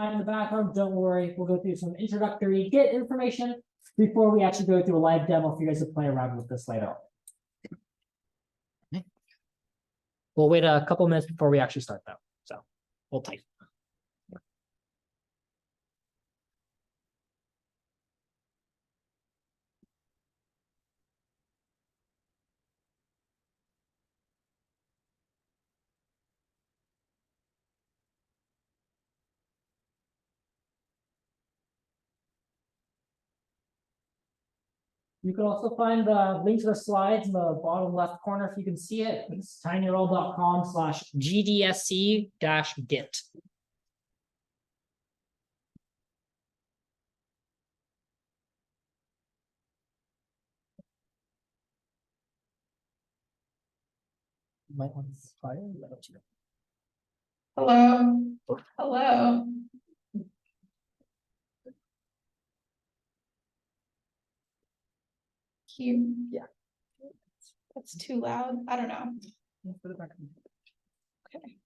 in the background. Don't worry, we'll go through some introductory Git information before we actually go through a live demo for you guys to play around with this later on. We'll wait a couple minutes before we actually start though, so hold tight. You can also find the link to the slides in the bottom left corner if you can see it. It's tinyurl.com/gdsc-git. You might want to fire. Hello. Hello. Cute. Yeah. That's too loud. I don't know. Okay.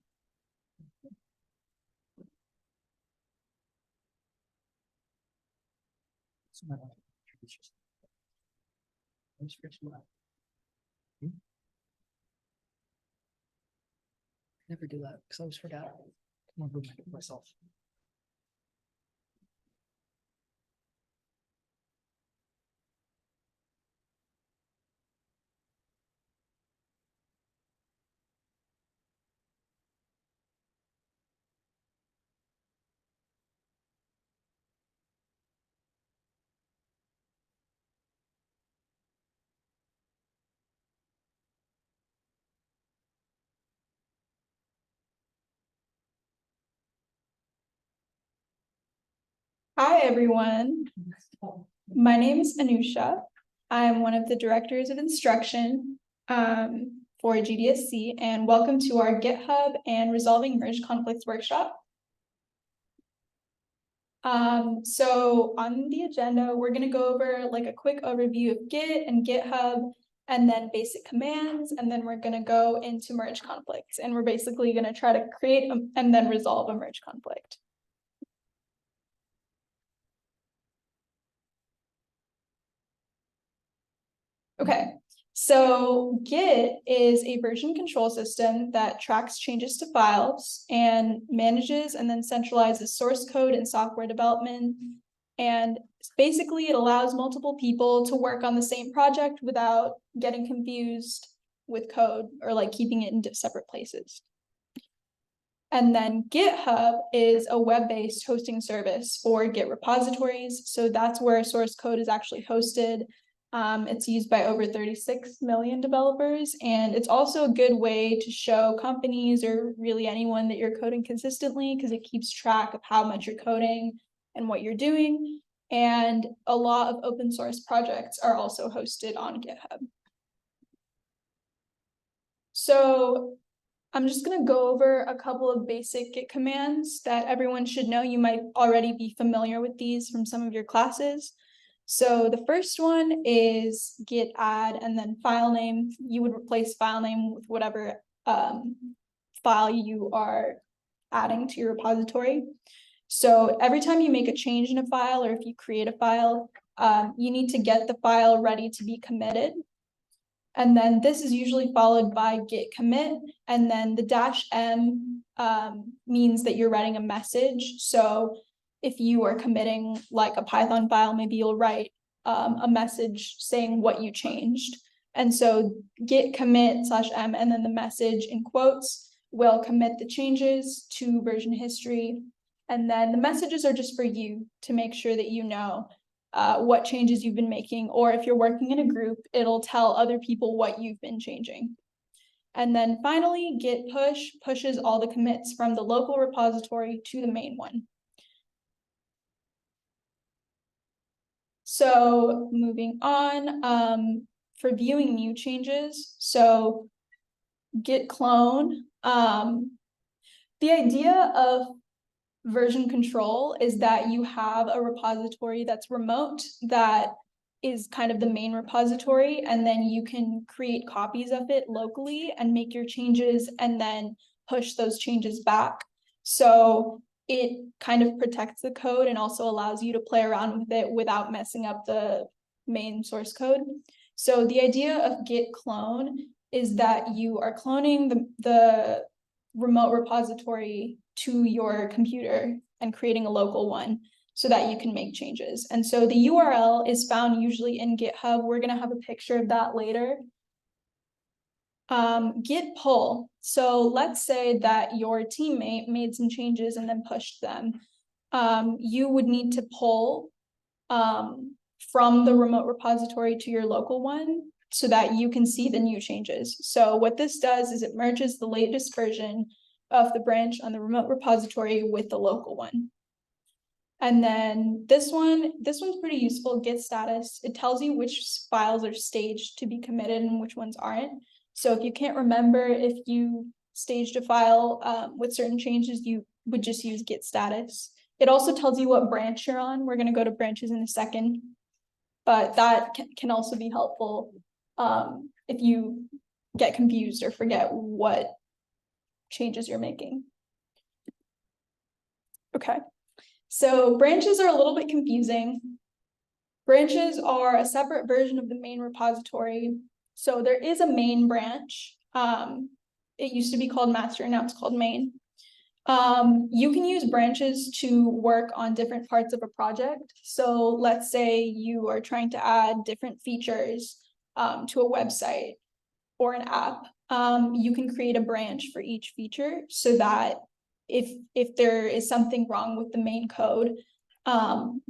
Never do that because I always forget. Come on, myself. Hi, everyone. My name is Anusha. I'm one of the directors of instruction for GDSC, and welcome to our GitHub and Resolving Merge Conflicts workshop. So on the agenda, we're going to go over like a quick overview of Git and GitHub, and then basic commands, and then we're going to go into merge conflicts, and we're basically going to try to create and then resolve a merge conflict. Okay, so Git is a version control system that tracks changes to files and manages and then centralizes source code and software development. And basically it allows multiple people to work on the same project without getting confused with code or like keeping it in separate places. And then GitHub is a web-based hosting service for Git repositories. So that's where source code is actually hosted. It's used by over 36 million developers, and it's also a good way to show companies or really anyone that you're coding consistently because it keeps track of how much you're coding and what you're doing. And a lot of open source projects are also hosted on GitHub. So I'm just going to go over a couple of basic Git commands that everyone should know. You might already be familiar with these from some of your classes. So the first one is git add and then file name. You would replace file name with whatever file you are adding to your repository. So every time you make a change in a file or if you create a file, you need to get the file ready to be committed. And then this is usually followed by git commit, and then the -m means that you're writing a message. So if you are committing like a Python file, maybe you'll write a message saying what you changed. And so git commit /m and then the message in quotes will commit the changes to version history. And then the messages are just for you to make sure that you know what changes you've been making, or if you're working in a group, it'll tell other people what you've been changing. And then finally, git push pushes all the commits from the local repository to the main one. So moving on, for viewing new changes, so git clone. The idea of version control is that you have a repository that's remote that is kind of the main repository, and then you can create copies of it locally and make your changes and then push those changes back. So it kind of protects the code and also allows you to play around with it without messing up the main source code. So the idea of git clone is that you are cloning the remote repository to your computer and creating a local one so that you can make changes. And so the URL is found usually in GitHub. We're going to have a picture of that later. Git pull. So let's say that your teammate made some changes and then pushed them. You would need to pull from the remote repository to your local one so that you can see the new changes. So what this does is it merges the latest version of the branch on the remote repository with the local one. And then this one's pretty useful, git status. It tells you which files are staged to be committed and which ones aren't. So if you can't remember if you staged a file with certain changes, you would just use git status. It also tells you what branch you're on. We're going to go to branches in a second, but that can also be helpful if you get confused or forget what changes you're making. Okay, so branches are a little bit confusing. Branches are a separate version of the main repository. So there is a main branch. It used to be called master, now it's called main. You can use branches to work on different parts of a project. So let's say you are trying to add different features to a website or an app. You can create a branch for each feature so that if there is something wrong with the main code,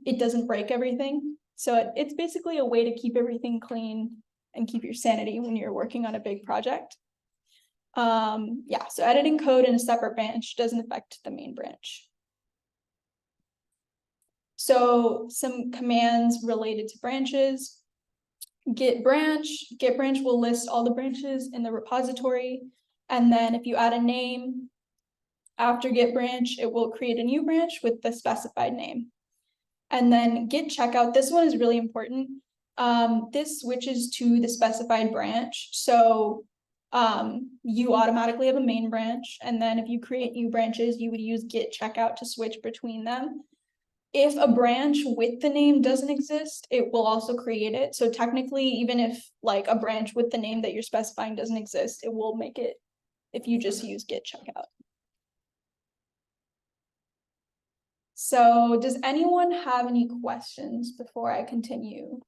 it doesn't break everything. So it's basically a way to keep everything clean and keep your sanity when you're working on a big project. Yeah, so editing code in a separate branch doesn't affect the main branch. So some commands related to branches. Git branch will list all the branches in the repository. And then if you add a name after git branch, it will create a new branch with the specified name. And then git checkout, this one is really important. This switches to the specified branch. So you automatically have a main branch. And then if you create new branches, you would use git checkout to switch between them. If a branch with the name doesn't exist, it will also create it. So technically, even if like a branch with the name that you're specifying doesn't exist, it will make it if you just use git checkout. So does anyone have any questions before I continue?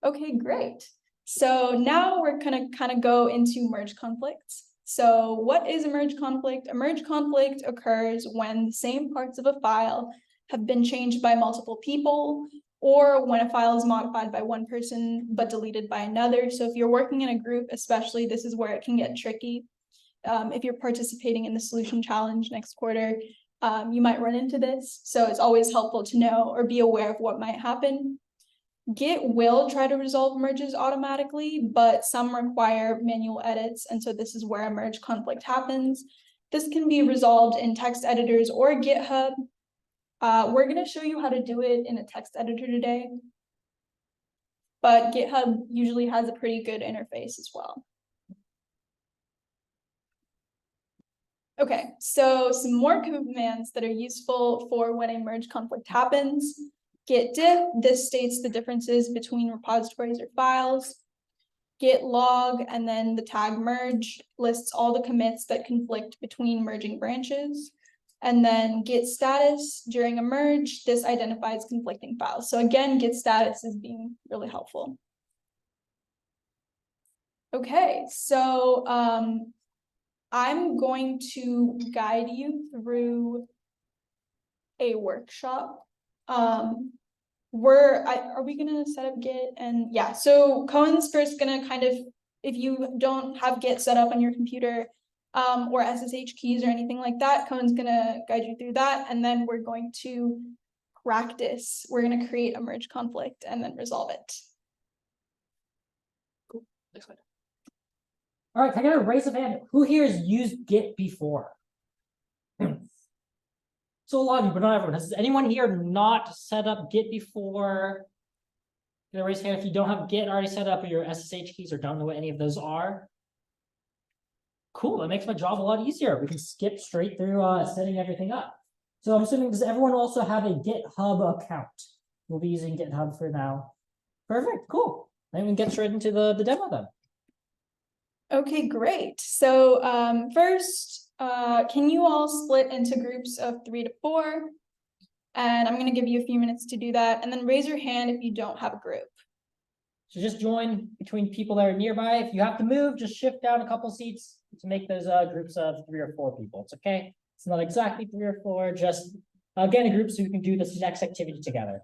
Okay, great. So now we're gonna kind of go into merge conflicts. So what is a merge conflict? A merge conflict occurs when the same parts of a file have been changed by multiple people, or when a file is modified by one person but deleted by another. So if you're working in a group, especially, this is where it can get tricky. If you're participating in the solution challenge next quarter, you might run into this. So it's always helpful to know or be aware of what might happen. Git will try to resolve merges automatically, but some require manual edits, and so this is where a merge conflict happens. This can be resolved in text editors or GitHub. We're going to show you how to do it in a text editor today, but GitHub usually has a pretty good interface as well. Okay, so some more commands that are useful for when a merge conflict happens. Git diff, this states the differences between repositories or files. Git log, and then the tag merge lists all the commits that conflict between merging branches. And then git status during a merge, this identifies conflicting files. So again, git status is being really helpful. Okay, so I'm going to guide you through a workshop. Are we gonna set up Git? And yeah, so Cohen's first gonna kind of, if you don't have Git set up on your computer or SSH keys or anything like that, Cohen's gonna guide you through that, and then we're going to practice. We're gonna create a merge conflict and then resolve it. Cool. Next slide. All right, can I get a raise of hand? Who here has used Git before? So a lot of you, but not everyone. Has anyone here not set up Git before? Can I raise your hand if you don't have Git already set up, or your SSH keys, or don't know what any of those are? Cool, that makes my job a lot easier. We can skip straight through setting everything up. So I'm assuming, does everyone also have a GitHub account? We'll be using GitHub for now. Perfect, cool. Then we can get straight into the demo then. Okay, great. So first, can you all split into groups of 3 to 4? And I'm going to give you a few minutes to do that. And then raise your hand if you don't have a group. So just join between people that are nearby. If you have to move, just shift down a couple seats to make those groups of 3 or 4 people. It's okay. It's not exactly 3 or 4. Just get in a group so you can do this next activity together.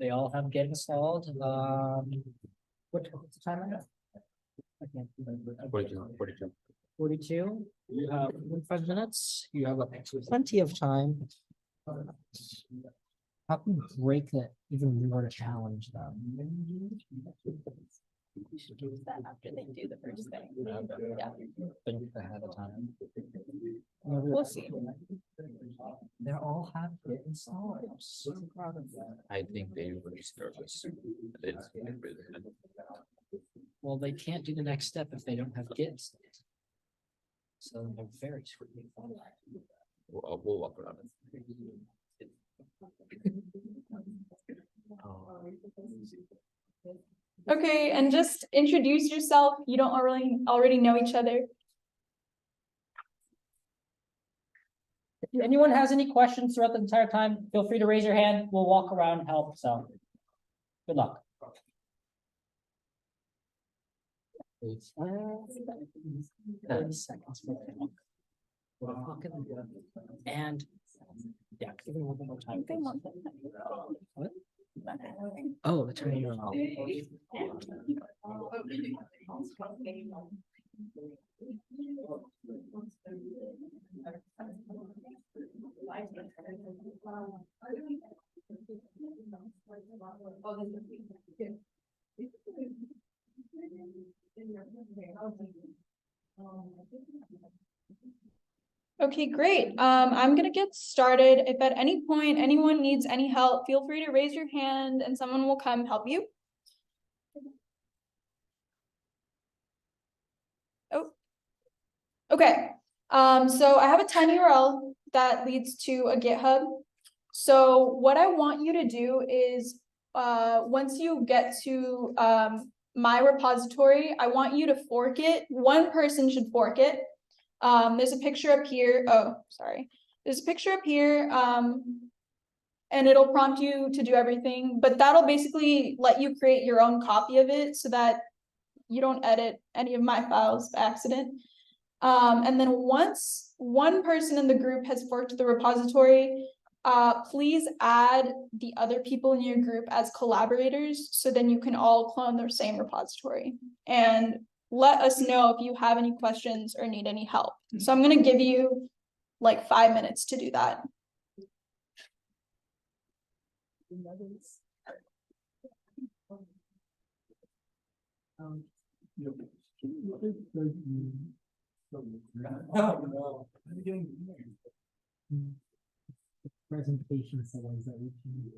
They all have Git installed. What's the time right now? 42. You have 5 minutes. You have plenty of time. How can you break it even more to challenge them? We should use that after they do the first thing. Yeah. Think ahead of time. We'll see. They all have Git installed. I'm so proud of them. I think they were nervous. Well, they can't do the next step if they don't have Git installed. So they're very screwed. We'll walk around it. Okay, and just introduce yourself. You don't already know each other. If anyone has any questions throughout the entire time, feel free to raise your hand. We'll walk around and help. So good luck. Seconds. And yeah, give it a little bit more time. What? Oh, the turning around. Okay, great. I'm gonna get started. If at any point anyone needs any help, feel free to raise your hand and someone will come help you. Oh, okay. So I have a tiny URL that leads to a GitHub. So what I want you to do is, once you get to my repository, I want you to fork it. One person should fork it. There's a picture up here. Oh, sorry. There's a picture up here. And it'll prompt you to do everything, but that'll basically let you create your own copy of it so that you don't edit any of my files by accident. And then once one person in the group has forked the repository, please add the other people in your group as collaborators, so then you can all clone the same repository. And let us know if you have any questions or need any help. So I'm going to give you like 5 minutes to do that. Presentation settings that we can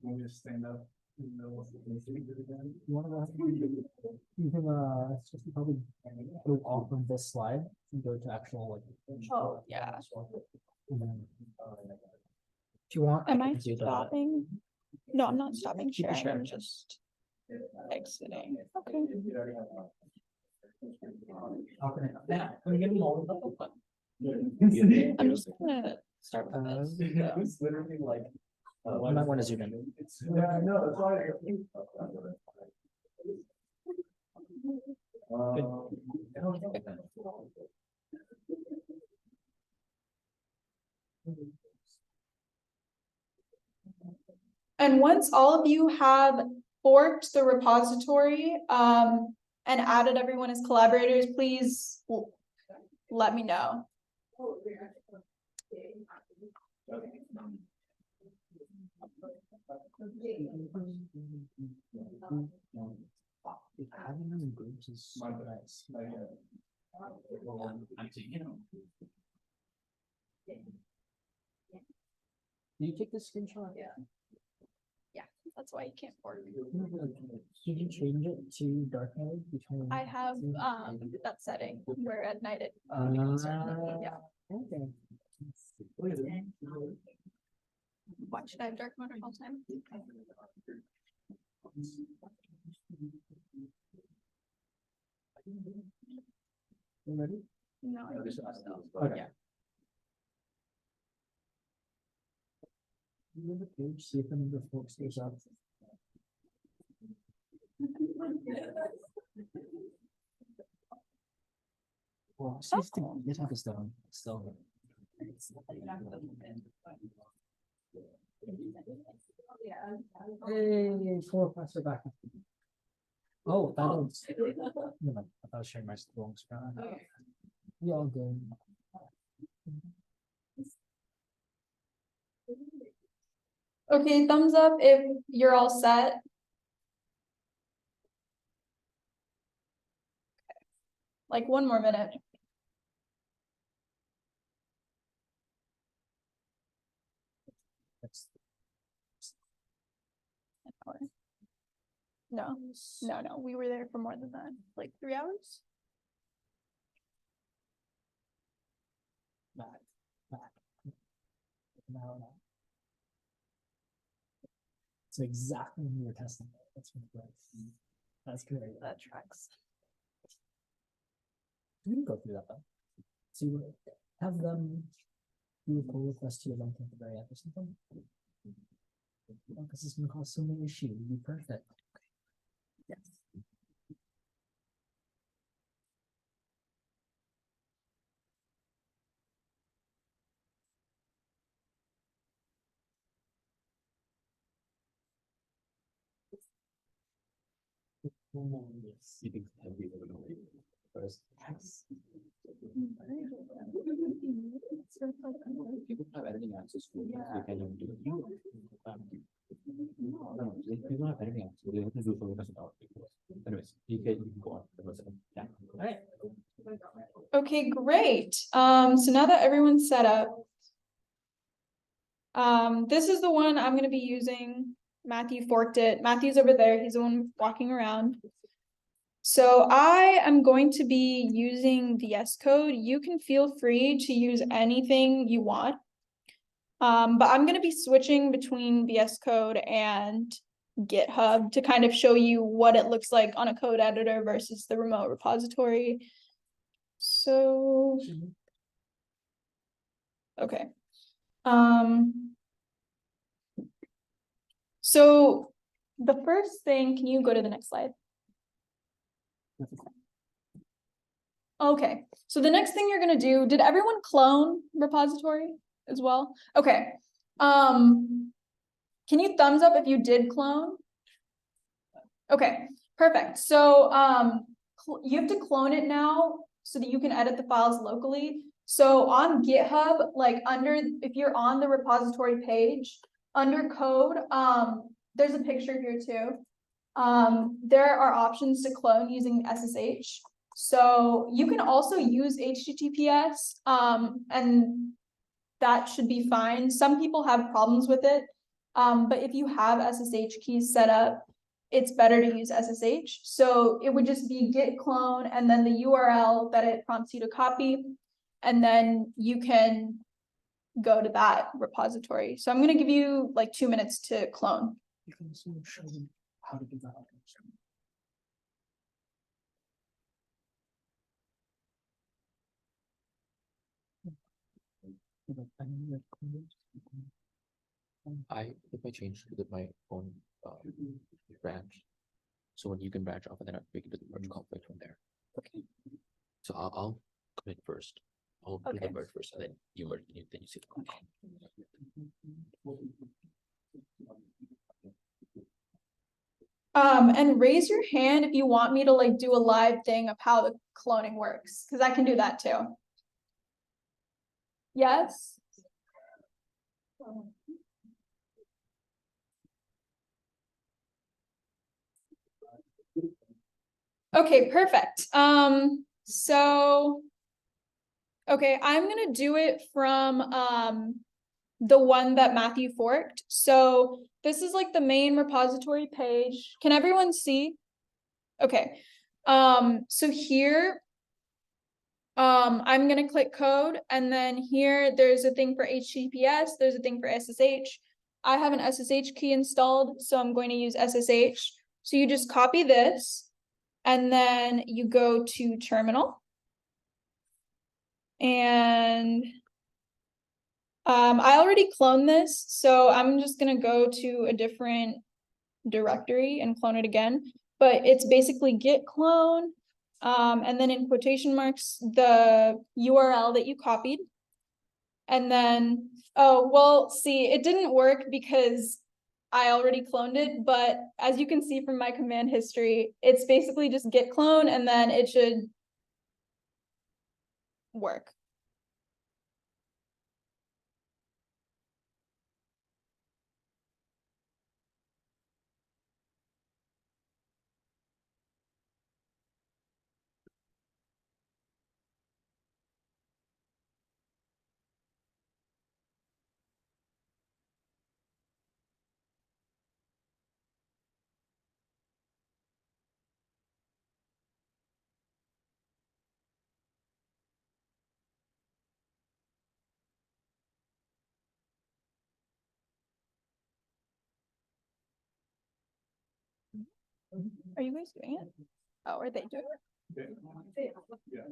Want me to stand up? In the middle of the meeting again? You want to go ahead and you can just probably go off of this slide and go to actual like. Oh, yeah. And then, if you want, Am I can do that. stopping? No, I'm not stopping Keep it sharing. I'm sharing. just exiting. Okay. Yeah, I'm getting all of them. I'm just gonna start with this. It's literally like. You might want to zoom in. Yeah, I know, that's why. And once all of you have forked the repository and added everyone as collaborators, please let me know. Having them in groups is so My bad. nice. I'm saying, you know. Do you take the screenshot? Yeah. That's why you can't work. Did you change it to dark mode between? I have that setting where at night it. Yeah. Okay. Why should I have dark mode all the time? You ready? No. I don't think so. Okay. Yeah. You have the page, see if the number of folks goes up. Well, see if the GitHub is down still. Hey, 4 of us are back. Oh, that is. Never mind, I thought I was sharing my wrong screen. You all good. Okay, thumbs up if you're all set. Like 1 more minute. That's No, we were there for more than that, like 3 hours. back. No. So exactly when we were testing it. That's great. That's great. That tracks. We can go through that though. So you have them do a pull request to your link at the very end or something. Because it's gonna cause so many issues. It'd be perfect. Yes. You think heavy first? Yes. People have editing access to it. Yeah. They can do it. No, they don't have editing access. They have to do for us about it. Anyways, you can go on. Yeah. All right. Okay, great. So now that everyone's set up. This is the one I'm gonna be using. Matthew forked it. Matthew's over there. He's the one walking around. So I am going to be using VS Code. You can feel free to use anything you want. But I'm going to be switching between VS Code and GitHub to kind of show you what it looks like on a code editor versus the remote repository. So, okay. So the first thing, can you go to the next slide? Okay, so the next thing you're gonna do, did everyone clone repository as well? Okay, can you thumbs up if you did clone? Okay, perfect. So you have to clone it now so that you can edit the files locally. So on GitHub, like if you're on the repository page, under code, there's a picture here too. There are options to clone using SSH. So you can also use HTTPS, and that should be fine. Some people have problems with it, but if you have SSH keys set up, it's better to use SSH. So it would just be git clone and then the URL that it prompts you to copy, and then you can go to that repository. So I'm going to give you like 2 minutes to clone. You can also show them how to do that. If I change to my own branch, so when you can branch off and then I make it to the merge conflict from there. Okay. So I'll commit first. I'll do Okay. the merge first, and then you merge, then you see the conflict. And raise your hand if you want me to like do a live thing of how the cloning works, because I can do that too. Yes. Okay, perfect. So. Okay, I'm gonna do it from the one that Matthew forked. So this is like the main repository page. Can everyone see? Okay. So here I'm gonna click code, and then here there's a thing for HTTPS, there's a thing for SSH. I have an SSH key installed, so I'm going to use SSH. So you just copy this, and then you go to terminal. And I already cloned this, so I'm just gonna go to a different directory and clone it again. But it's basically git clone, and then in quotation marks, the URL that you copied. And then, oh, well, see, it didn't work because I already cloned it, but as you can see from my command history, it's basically just git clone, and then it should work. Are you guys doing it? Oh, are they doing it? Yeah.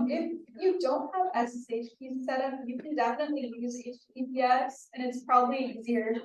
If you don't have SSH keys set up, you can definitely use HTTPS, and it's probably easier.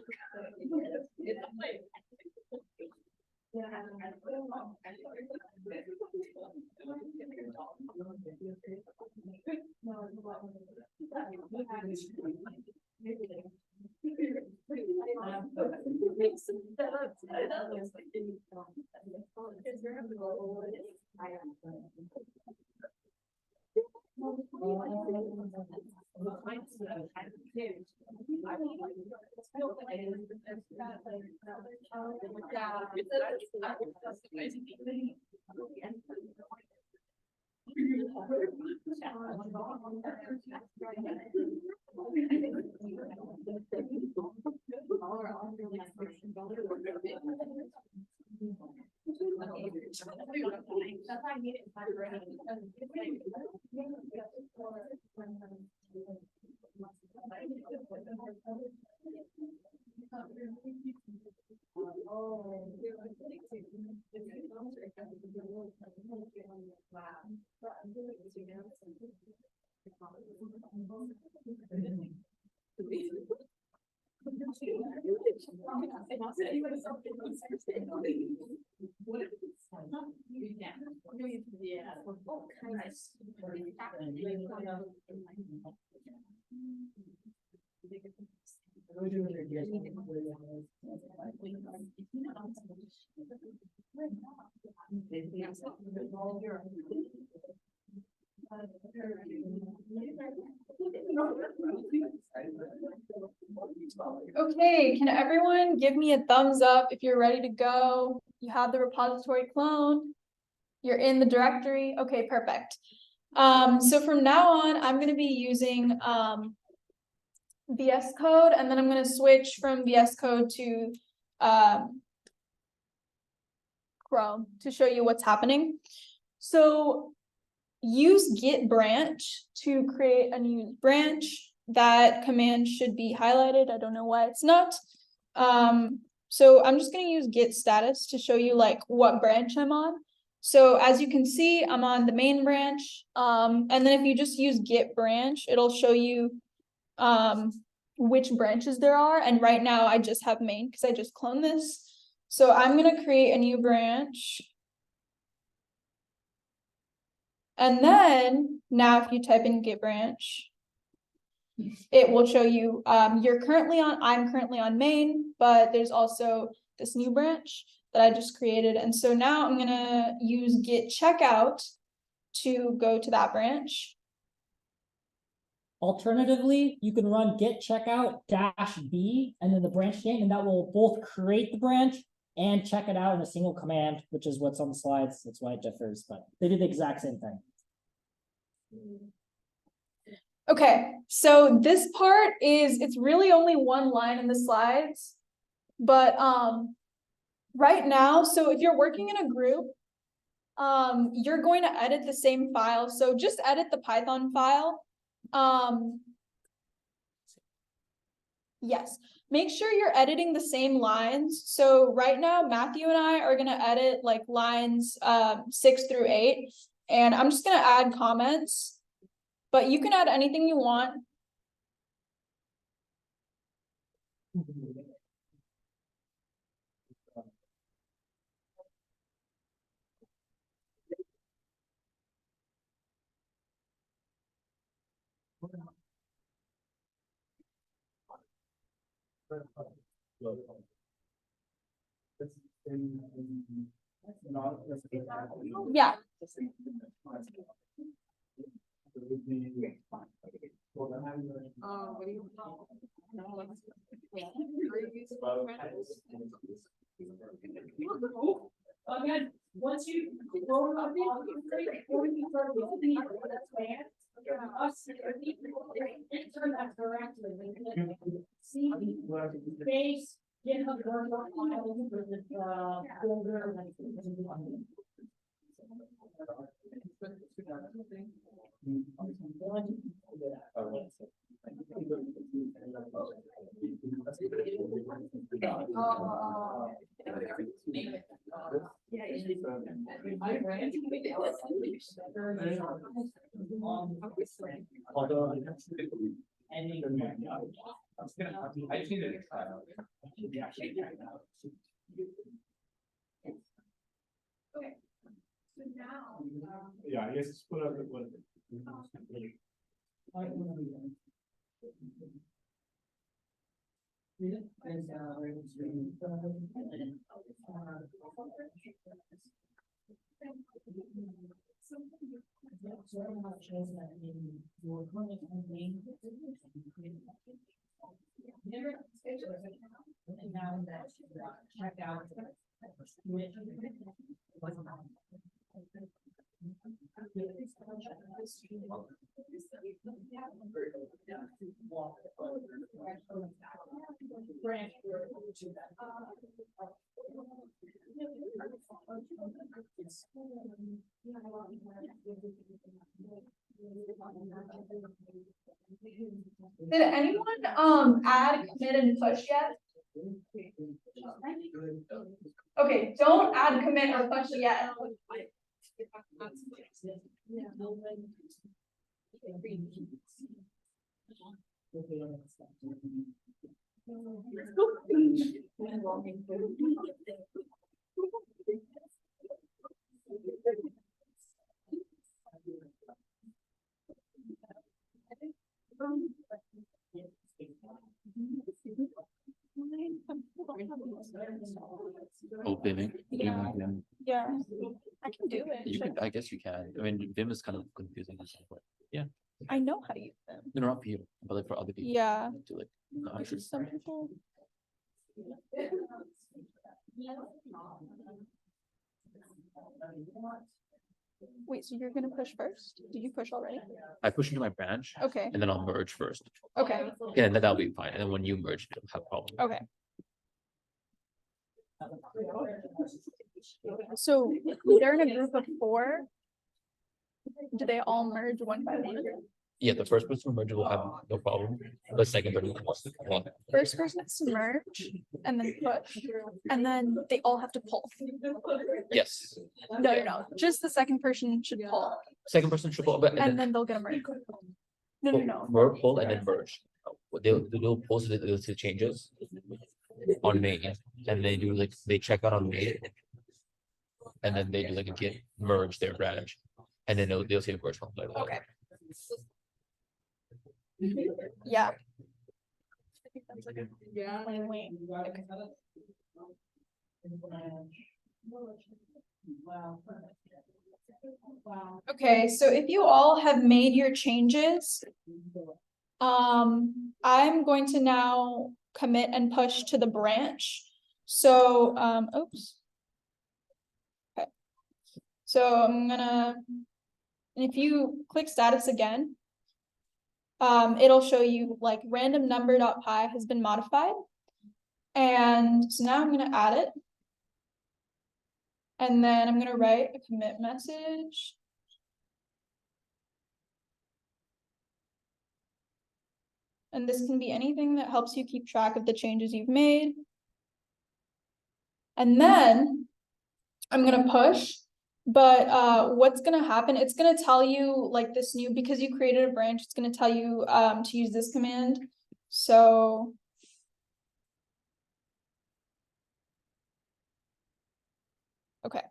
Okay, can everyone give me a thumbs up if you're ready to go? You have the repository cloned. You're in the directory. Okay, perfect. So from now on, I'm gonna be using VS Code, and then I'm gonna switch from VS Code to Chrome to show you what's happening. So use git branch to create a new branch. That command should be highlighted. I don't know why it's not. So I'm just gonna use git status to show you like what branch I'm on. So as you can see, I'm on the main branch. And then if you just use git branch, it'll show you which branches there are. And right now I just have main because I just cloned this. So I'm gonna create a new branch. And then now if you type in git branch, it will show you I'm currently on main, but there's also this new branch that I just created. And so now I'm gonna use git checkout to go to that branch. Alternatively, you can run git checkout -b and then the branch name, and that will both create the branch and check it out in a single command, which is what's on the slides. That's why it differs, but they do the exact same thing. Okay, so this part it's really only one line in the slides, but right now, so if you're working in a group, you're going to edit the same file. So just edit the Python file. Yes, make sure you're editing the same lines. So right now, Matthew and I are going to edit like lines 6 through 8, and I'm just going to add comments, but you can add anything you want. Yeah. Again, once you roll up turn that correctly. See, base, GitHub file with the folder. I just needed yeah, I guess put up with what. Check out. Did anyone add, commit, and push yet? Okay, don't add, commit, or push yet. Oh, Vim, Yeah, I can do it. you could, I guess you can. I mean, Vim is kind of confusing, but yeah. I know how to use them. No, not for you, but like for other people. Yeah. To like, not Which sure. is some people. Wait, so you're gonna push first? Did you push already? I push into my branch Okay, and then I'll merge first. okay, Yeah, and then that'll be fine. And then when you merge, you'll have a problem. okay. So they're in a group of 4. Do they all merge one by one? Yeah, the first person to merge will have no problem. The second person will. First person has to merge and then push, and then they all have to pull. Yes. No, just the second person should pull, Second person should pull, but and then they'll get a merge. No. pull and then merge. They'll post the changes on main, and they do like they check out on main, and then they do like a git merge their branch, and then they'll see the merge from there. Okay. Yeah. I think that's like a wait. Okay. Okay, so if you all have made your changes, I'm going to now commit and push to the branch. So, oops. Okay. So I'm gonna, if you click status again, it'll show you like random number.py has been modified. And so now I'm gonna add it. And then I'm gonna write a commit message. And this can be anything that helps you keep track of the changes you've made. And then I'm gonna push, but what's gonna happen, it's gonna tell you like this new, because you created a branch, it's gonna tell you to use this command. So okay.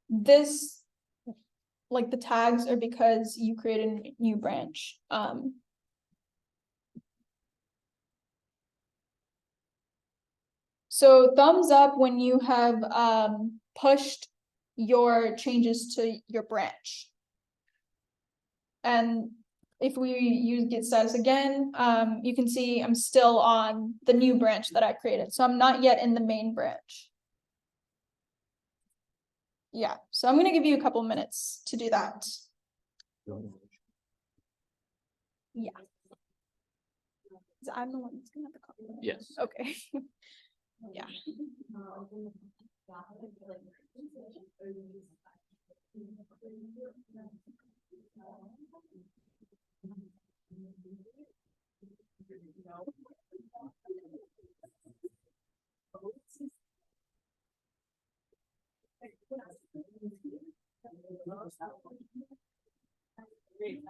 This, like the tags are because you created a new branch. So thumbs up when you have pushed your changes to your branch. And if we use git status again, you can see I'm still on the new branch that I created. So I'm not yet in the main branch. Yeah, so I'm gonna give you a couple minutes to do that. Yeah. I'm the one that's gonna have the copy. Yes. Okay. Yeah. Great.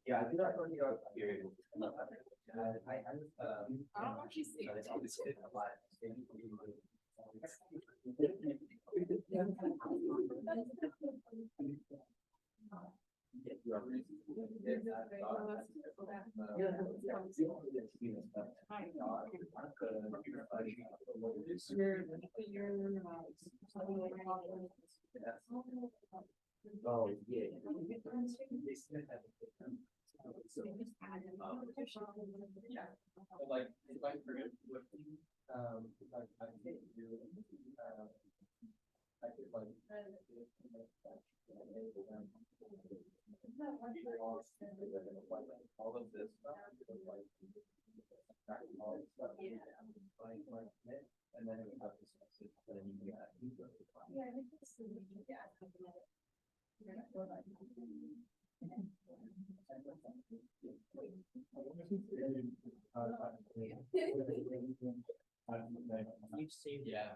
Yeah, I do that for the period. I don't actually see it. Oh, yeah. Like, if I forget what, I can't do, I could like. All of this stuff. And then we have this message, and then you get. You saved, yeah.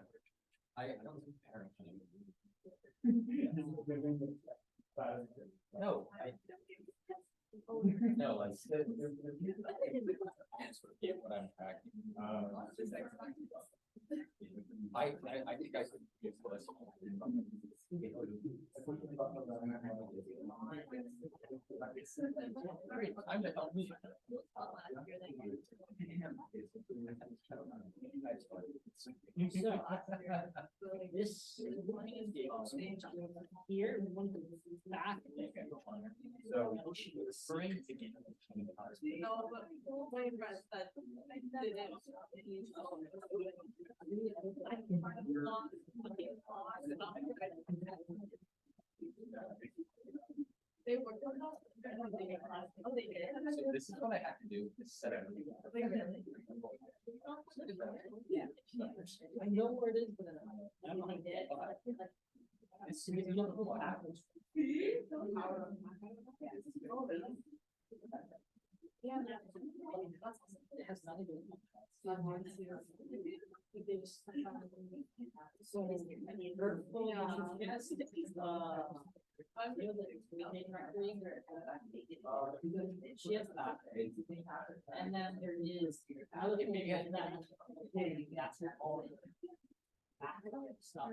I don't think parents. No, no, I said. Forget what I'm tracking. I think I could give us. I'm gonna help me. This here, one back. So. Spring. So this is what I have to do, is set up. I know where it is, but I don't know how to get it. It's, you don't know what happens. It has nothing to do with she has that. And then there is, I look at maybe that. That's all. Stuff. I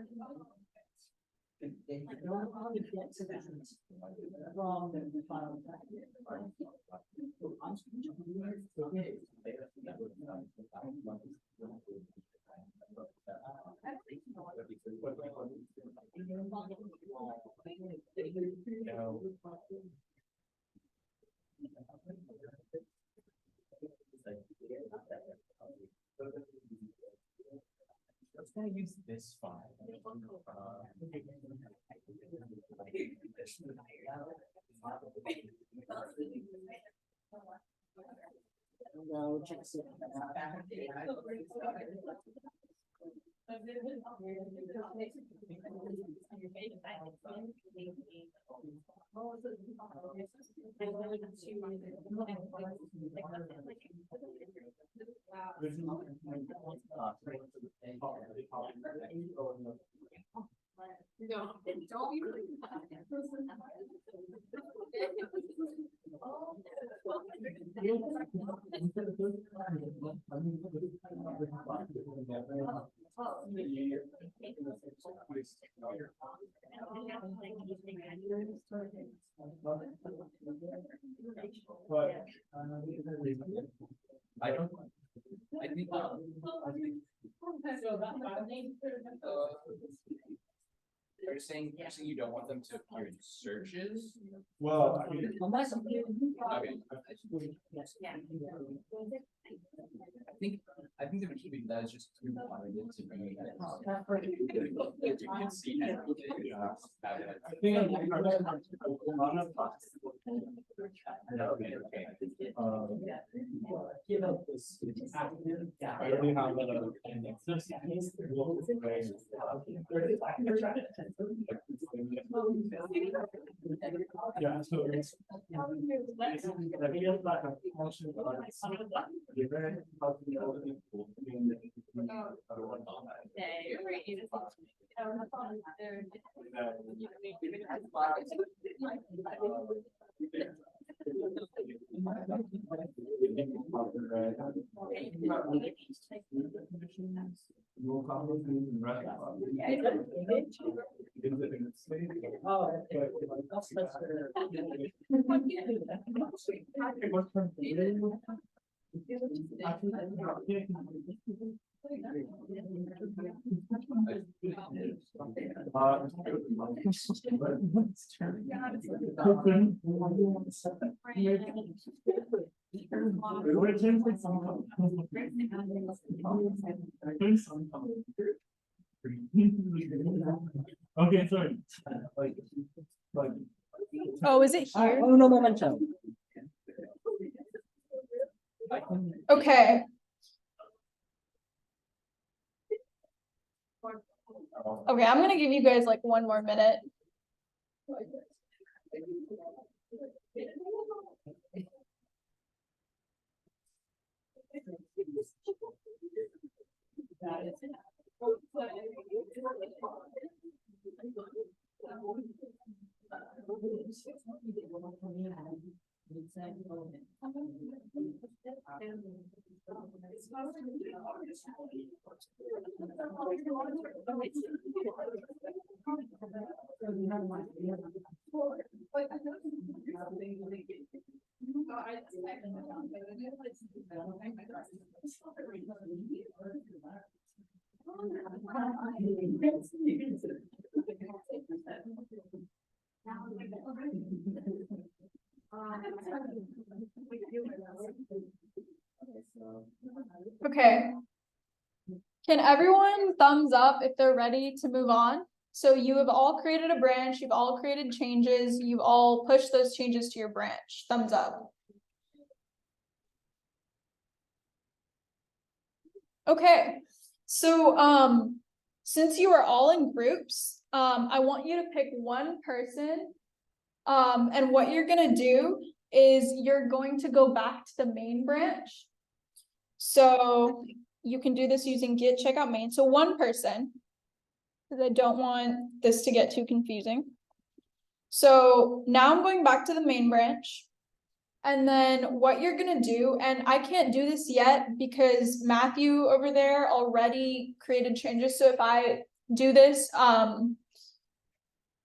don't know how to get to that from the file. Let's gonna use this file. No, check this No, don't be really. I don't. I think. You're saying you don't want them to appear in searches? Well, I mean. Unless. Okay. Yes. I think that keeping that is just too wide to be. You can see everything. I think I'm Give up this. I already have that. Yeah, so it's. Okay, sorry. Oh, is it Alright, here? no momentum. Okay. Okay, I'm gonna give you guys like 1 more minute. Can everyone thumbs up if they're ready to move on? So you have all created a branch, you've all created changes, you've all pushed those changes to your branch. Thumbs up. Okay, so since you are all in groups, I want you to pick one person. And what you're gonna do is you're going to go back to the main branch. So you can do this using git checkout main. So one person, because I don't want this to get too confusing. So now I'm going back to the main branch. And then what you're gonna do, and I can't do this yet because Matthew over there already created changes. So if I do this,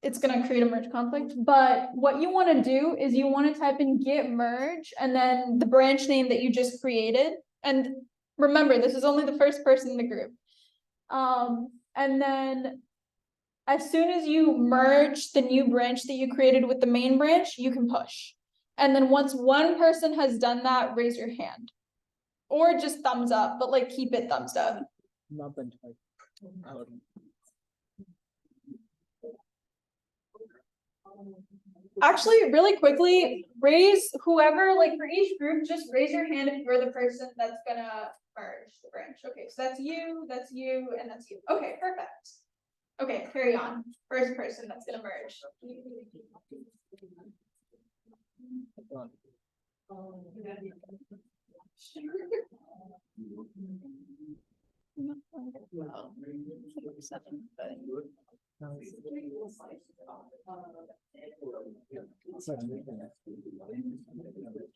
it's gonna create a merge conflict. But what you wanna do is you wanna type in git merge and then the branch name that you just created. And remember, this is only the first person in the group. And then as soon as you merge the new branch that you created with the main branch, you can push. And then once one person has done that, raise your hand. Or just thumbs up, but like keep it thumbs up. Actually, really quickly, raise whoever, like for each group, just raise your hand if you're the person that's gonna merge the branch. Okay, so that's you, and that's you. Okay, perfect. Okay, carry on. First person that's gonna merge.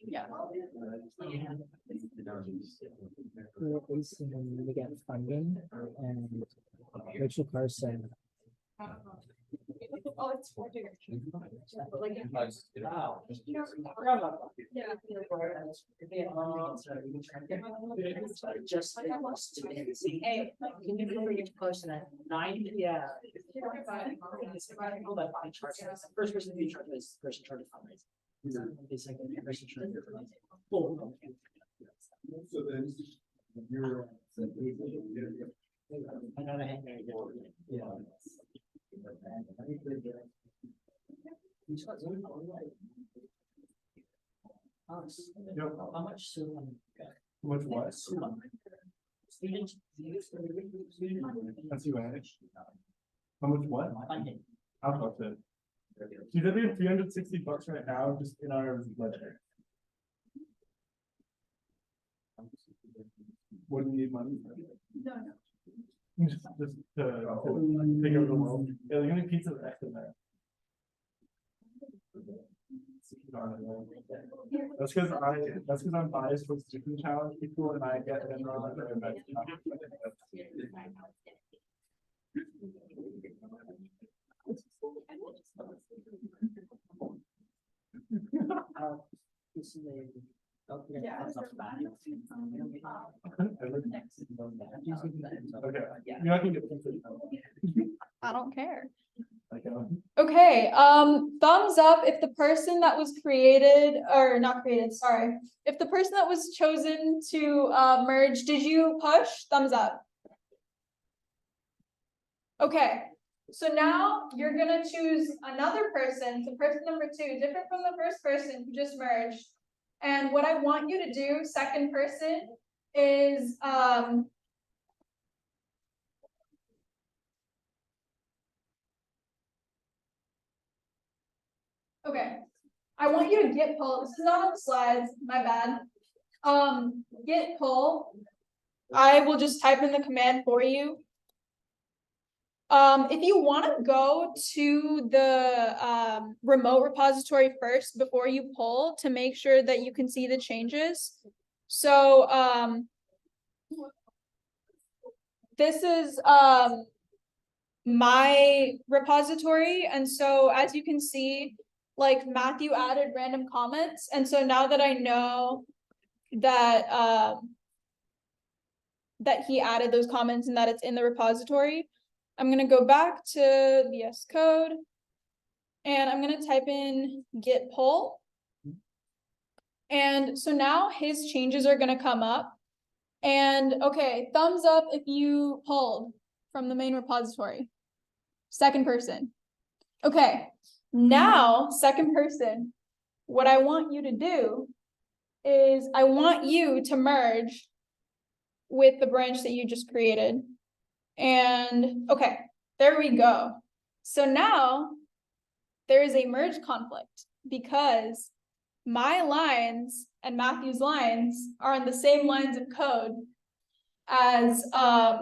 Yeah. We get funding and which person. Oh, it's Just hey, can you do each person at 9? Yeah. First person to be charged is person charged fundraising. The second person charged. So then you're. Another hand there. Yeah. How much soon? Much what? Students. That's you, Anish. How much what? Funding. How much it? Dude, that'd be $360 right now, just in our ledger. What do you need money for? No. Just to take over the world. Yeah, they're gonna pizza the rest of that. That's because I'm biased towards chicken challenge people and I get them wrong. Yeah. Okay, you're not gonna get pizza. I don't care. Okay. Okay, thumbs up if the person that was created, or not created, sorry. If the person that was chosen to merge, did you push? Thumbs up. Okay, so now you're gonna choose another person, so person number 2, different from the first person who just merged. And what I want you to do, second person, is okay, I want you to git pull. This is not on the slides, my bad. Git pull. I will just type in the command for you. If you want to go to the remote repository first before you pull to make sure that you can see the changes. So this is my repository, and so as you can see, like Matthew added random comments, and so now that I know that that he added those comments and that it's in the repository, I'm gonna go back to VS Code and I'm gonna type in git pull. And so now his changes are gonna come up. And okay, thumbs up if you pulled from the main repository. Second person. Okay, now, second person, what I want you to do is I want you to merge with the branch that you just created. And okay, there we go. So now there is a merge conflict because my lines and Matthew's lines are on the same lines of code as are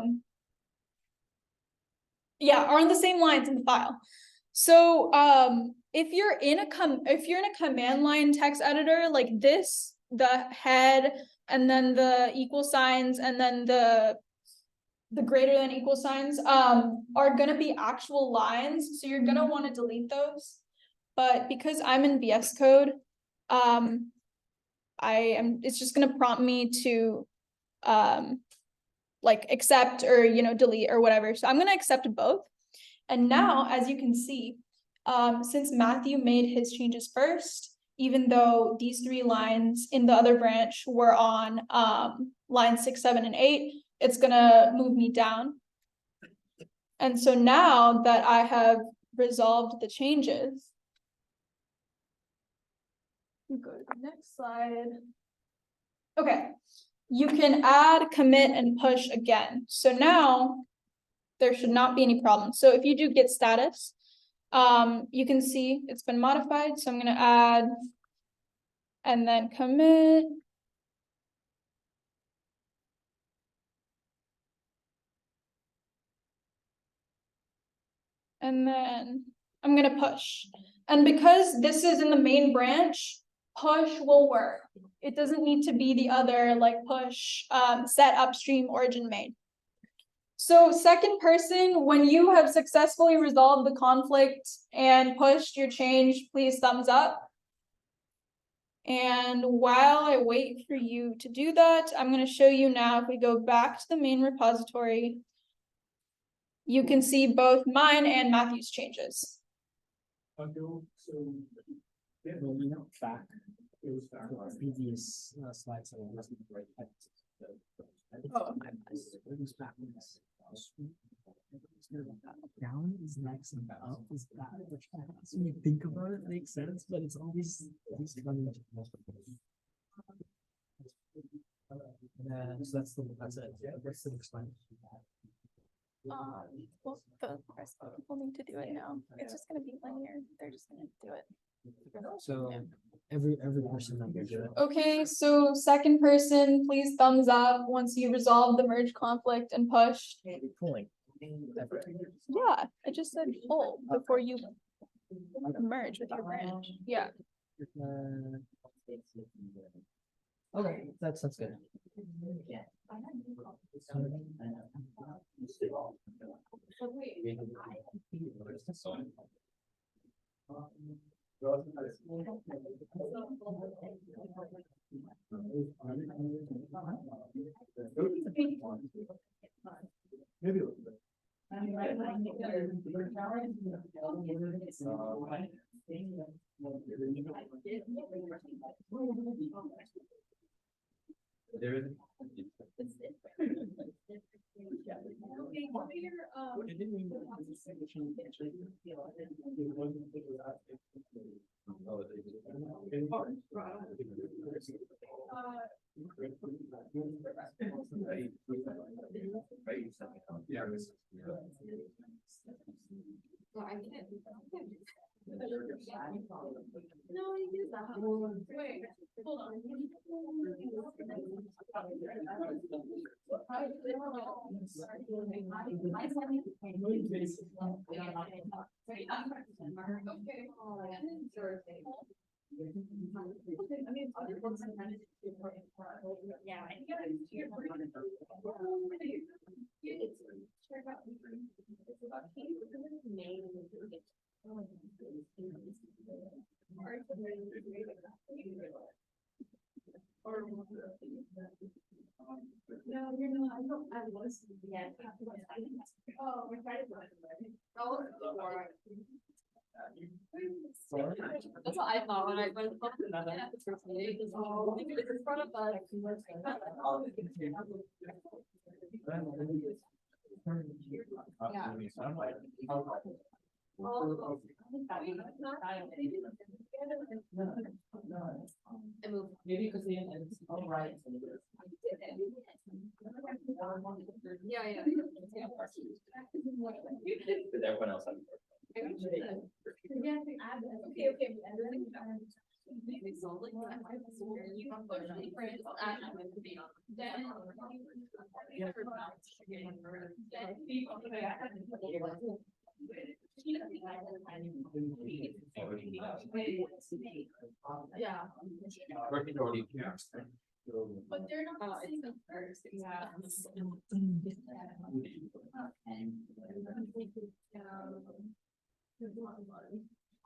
on the same lines in the file. So if you're in a command line text editor like this, the head and then the equal signs and then the greater than equal signs are gonna be actual lines, so you're gonna want to delete those. But because I'm in VS Code, it's just gonna prompt me to like accept or delete or whatever. So I'm gonna accept both. And now, as you can see, since Matthew made his changes first, even though these 3 lines in the other branch were on lines 6, 7, and 8, it's gonna move me down. And so now that I have resolved the changes, you go to the next slide. Okay, you can add, commit, and push again. So now there should not be any problems. So if you do git status, you can see it's been modified. So I'm gonna add and then commit. And then I'm gonna push. And because this is in the main branch, push will work. It doesn't need to be the other like push set upstream origin main. So second person, when you have successfully resolved the conflict and pushed your change, please thumbs up. And while I wait for you to do that, I'm going to show you now, if we go back to the main repository, you can see both mine and Matthew's changes. Well, we know back. It was back on previous slides. So it wasn't right. Oh, It was backwards. Down is next and up is back. Which when you think about it, makes sense, but it's always funny. So that's it. That's the next one. well, the rest of people need to do it now. It's just going to be linear. They're just going to do it. So every person that will do it. Okay, so second person, please thumbs up once you resolve the merge conflict and push. Pulling. Yeah, I just said pull before you merge with your branch. Yeah. Okay, that's good. Maybe a little bit. There is. No, I can't. No, you do that. Wait, hold on. No, you're not. I don't. I was. Yeah. Oh, we're trying to. That's what I thought when I went at the first meeting. It's front of us. Maybe because the end is all right. Yeah, yeah. With everyone else. Yeah. Working already. But they're not saying the first. Yeah.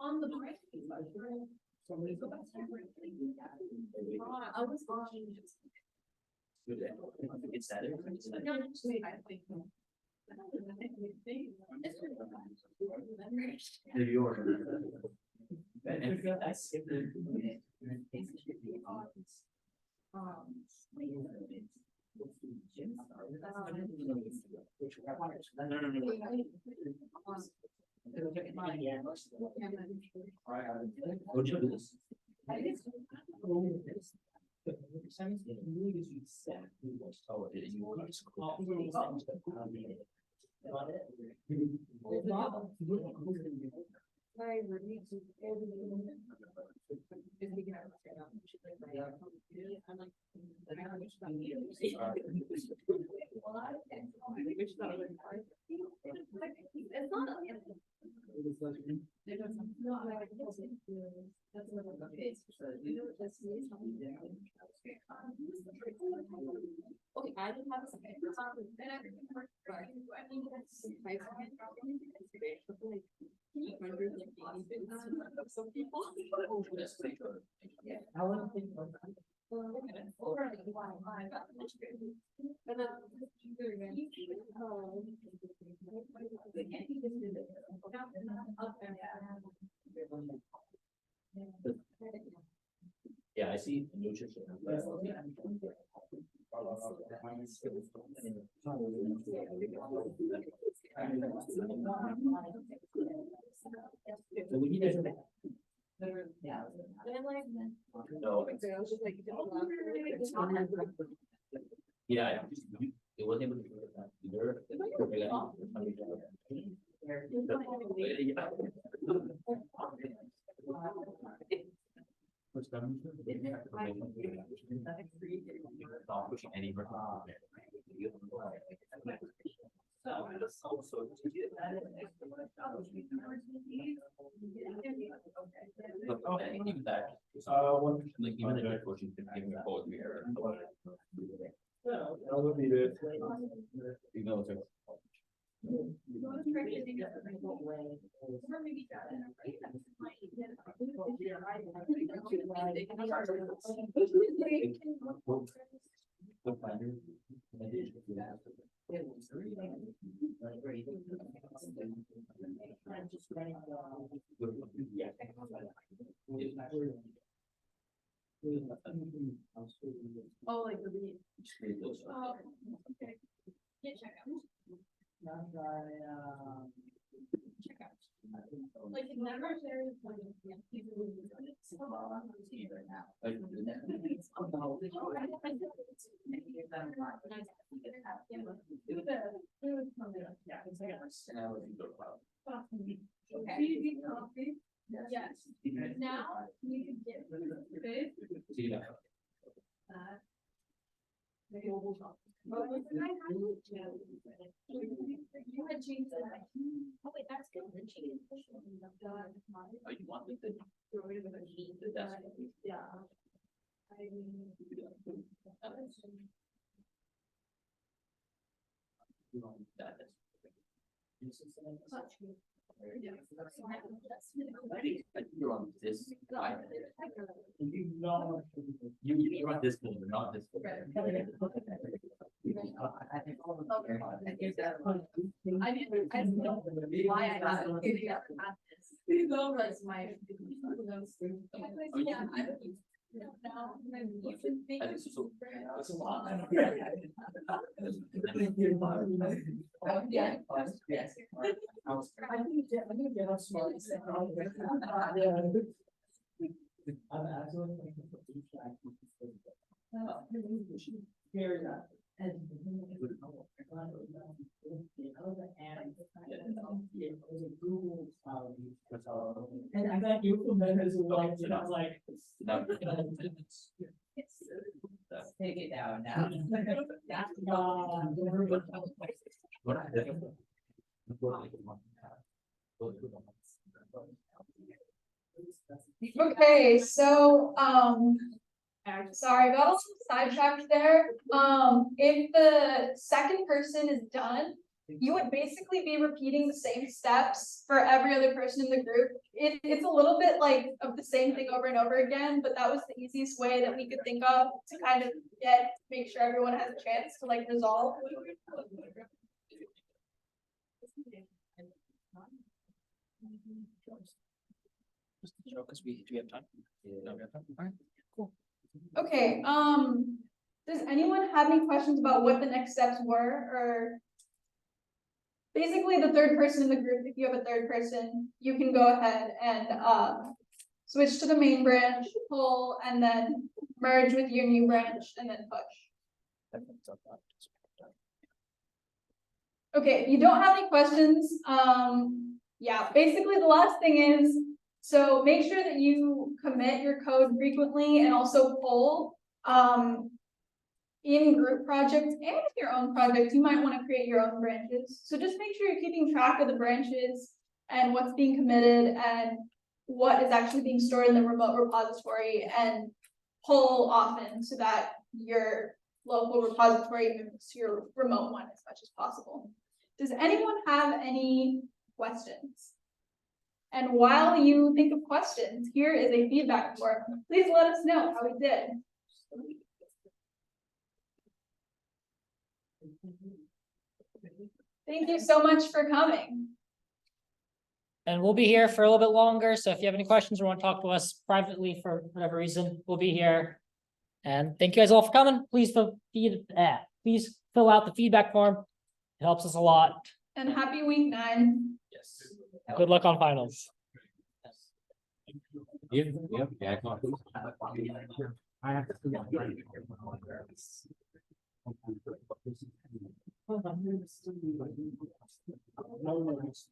On the break. I was watching. It's that. No, actually, I think. Would you do this? Okay, I didn't have a second. Then I remember, but I mean, that's my some people. I wouldn't think about that. Yeah, I see nutrition. So we need to. No. Yeah. It wasn't able to do that either. Not pushing any. Okay, even that. Like even the pushing can give me a code here. I would need it. You know, it's Oh, like the beat. Oh, okay. Yeah, check out. Check out. Like it never shares like people who use it. It's so on TV right now. Okay. Yes. Now you can get food. You had changed that. Oh wait, that's good. The cheese. Oh, you want me to? Yeah. I mean. That is. I think you're on this side. You're on this folder, not this folder. I didn't know why I got it. This was my. Yeah, I don't know. You should think. I think so. That's a lot. Yeah. And thank you for that as well. I was like. Take it down now. Okay, so, sorry, got a little sidetracked there. If the second person is done, you would basically be repeating the same steps for every other person in the group. It's a little bit like of the same thing over and over again, but that was the easiest way that we could think of to kind of make sure everyone has a chance to like resolve. Because do we have time? No, we have time. All right, cool. Okay, does anyone have any questions about what the next steps were, or? Basically, the third person in the group, if you have a third person, you can go ahead and switch to the main branch, pull, and then merge with your new branch, and then push. Okay, if you don't have any questions, yeah, basically the last thing is, so make sure that you commit your code frequently and also pull. In group projects and in your own projects, you might want to create your own branches. So just make sure you're keeping track of the branches and what's being committed and what is actually being stored in the remote repository, and pull often so that your local repository moves to your remote one as much as possible. Does anyone have any questions? And while you think of questions, here is a feedback form. Please let us know how we did. Thank you so much for coming. And we'll be here for a little bit longer, so if you have any questions or want to talk to us privately for whatever reason, we'll be here. And thank you guys all for coming. Please fill out the feedback form. It helps us a lot. And happy week 9. Yes. Good luck on finals. Yeah. I have to. No worries.